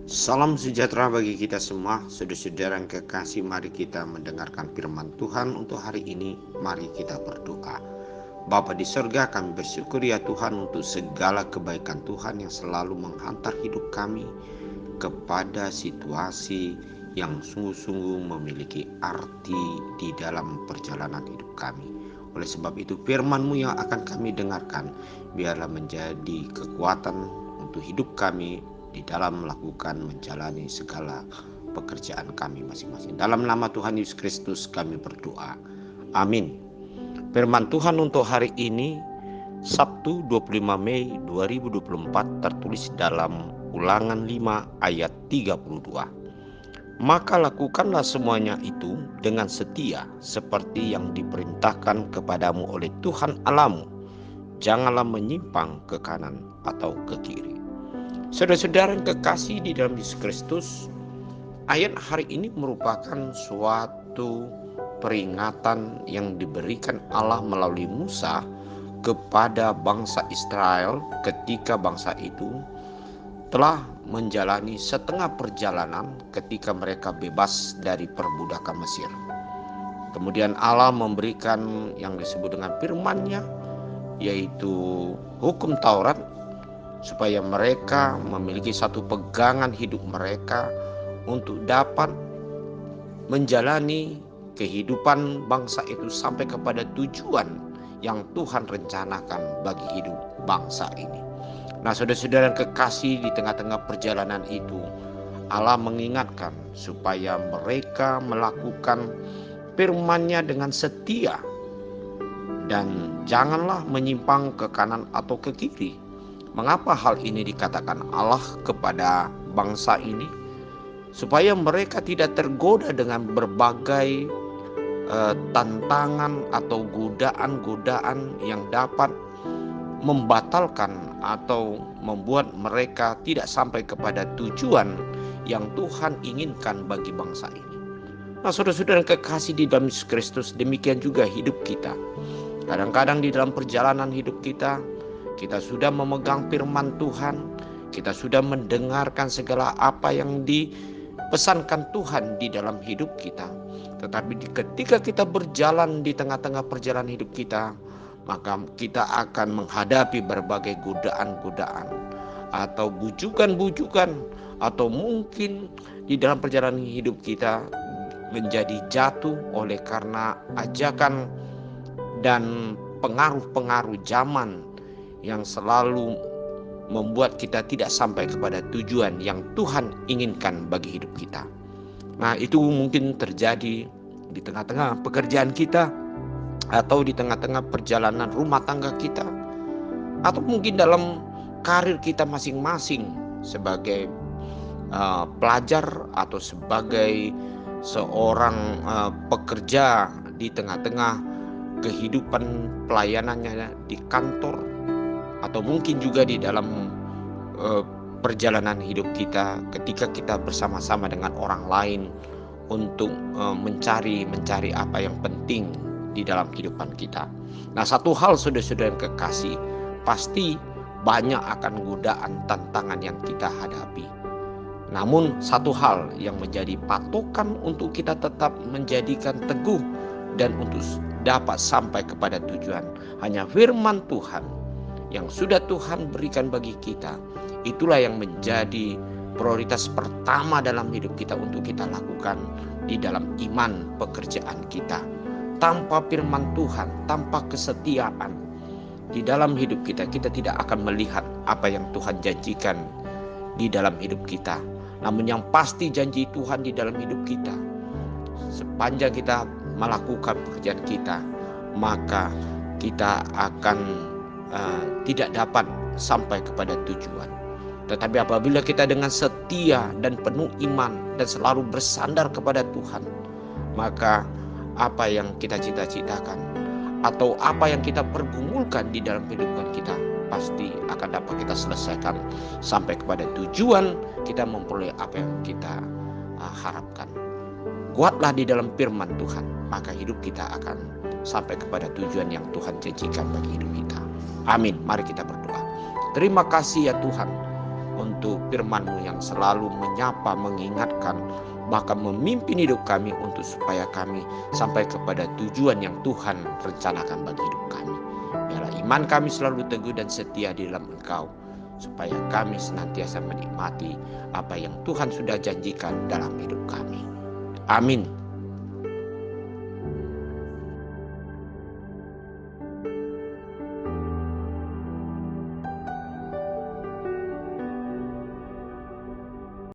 Salam sejahtera bagi kita semua, saudara-saudara yang kekasih. Mari kita mendengarkan firman Tuhan untuk hari ini. Mari kita berdoa. Bapa di surga, kami bersyukur ya Tuhan untuk segala kebaikan Tuhan yang selalu menghantar hidup kami kepada situasi yang sungguh-sungguh memiliki arti di dalam perjalanan hidup kami. Oleh sebab itu, firman-Mu yang akan kami dengarkan biarlah menjadi kekuatan untuk hidup kami di dalam melakukan menjalani segala pekerjaan kami masing-masing. Dalam nama Tuhan Yesus Kristus kami berdoa. Amin. Firman Tuhan untuk hari ini Sabtu 25 Mei 2024 tertulis dalam Ulangan 5 ayat 32. Maka lakukanlah semuanya itu dengan setia seperti yang diperintahkan kepadamu oleh Tuhan Allahmu. Janganlah menyimpang ke kanan atau ke kiri. Saudara-saudara yang kekasih di dalam Yesus Kristus, ayat hari ini merupakan suatu peringatan yang diberikan Allah melalui Musa kepada bangsa Israel ketika bangsa itu telah menjalani setengah perjalanan ketika mereka bebas dari perbudakan Mesir. Kemudian Allah memberikan yang disebut dengan firman-Nya, yaitu hukum Taurat, supaya mereka memiliki satu pegangan hidup mereka untuk dapat menjalani kehidupan bangsa itu sampai kepada tujuan yang Tuhan rencanakan bagi hidup bangsa ini. Nah, saudara-saudara yang kekasih, di tengah-tengah perjalanan itu Allah mengingatkan supaya mereka melakukan firman-Nya dengan setia dan janganlah menyimpang ke kanan atau ke kiri. Mengapa hal ini dikatakan Allah kepada bangsa ini? Supaya mereka tidak tergoda dengan berbagai tantangan atau godaan-godaan yang dapat membatalkan atau membuat mereka tidak sampai kepada tujuan yang Tuhan inginkan bagi bangsa ini. Nah, saudara-saudara yang kekasih di dalam Yesus Kristus, demikian juga hidup kita. Kadang-kadang di dalam perjalanan hidup kita sudah memegang firman Tuhan, kita sudah mendengarkan segala apa yang dipesankan Tuhan di dalam hidup kita. Tetapi ketika kita berjalan di tengah-tengah perjalanan hidup kita, maka kita akan menghadapi berbagai godaan-godaan atau bujukan-bujukan, atau mungkin di dalam perjalanan hidup kita menjadi jatuh oleh karena ajakan dan pengaruh-pengaruh zaman yang selalu membuat kita tidak sampai kepada tujuan yang Tuhan inginkan bagi hidup kita. Nah, itu mungkin terjadi di tengah-tengah pekerjaan kita, atau di tengah-tengah perjalanan rumah tangga kita, atau mungkin dalam karir kita masing-masing sebagai pelajar atau sebagai seorang pekerja di tengah-tengah kehidupan pelayanannya di kantor, atau mungkin juga di dalam perjalanan hidup kita ketika kita bersama-sama dengan orang lain untuk mencari apa yang penting di dalam kehidupan kita. Nah, satu hal saudara-saudara yang kekasih, pasti banyak akan godaan tantangan yang kita hadapi. Namun satu hal yang menjadi patokan untuk kita tetap menjadikan teguh dan untuk dapat sampai kepada tujuan, hanya firman Tuhan yang sudah Tuhan berikan bagi kita. Itulah yang menjadi prioritas pertama dalam hidup kita untuk kita lakukan di dalam iman pekerjaan kita. Tanpa firman Tuhan, tanpa kesetiaan di dalam hidup kita, kita tidak akan melihat apa yang Tuhan janjikan di dalam hidup kita. Namun yang pasti janji Tuhan di dalam hidup kita, sepanjang kita melakukan pekerjaan kita, maka kita akan tidak dapat sampai kepada tujuan. Tetapi apabila kita dengan setia dan penuh iman dan selalu bersandar kepada Tuhan, maka apa yang kita cita-citakan atau apa yang kita pergumulkan di dalam kehidupan kita pasti akan dapat kita selesaikan sampai kepada tujuan kita memperoleh apa yang kita harapkan. Kuatlah di dalam firman Tuhan, maka hidup kita akan sampai kepada tujuan yang Tuhan janjikan bagi hidup kita. Amin. Mari kita berdoa. Terima kasih ya Tuhan untuk firman-Mu yang selalu menyapa, mengingatkan, bahkan memimpin hidup kami untuk supaya kami sampai kepada tujuan yang Tuhan rencanakan bagi hidup kami. Biarlah iman kami selalu teguh dan setia di dalam Engkau, supaya kami senantiasa menikmati apa yang Tuhan sudah janjikan dalam hidup kami. Amin.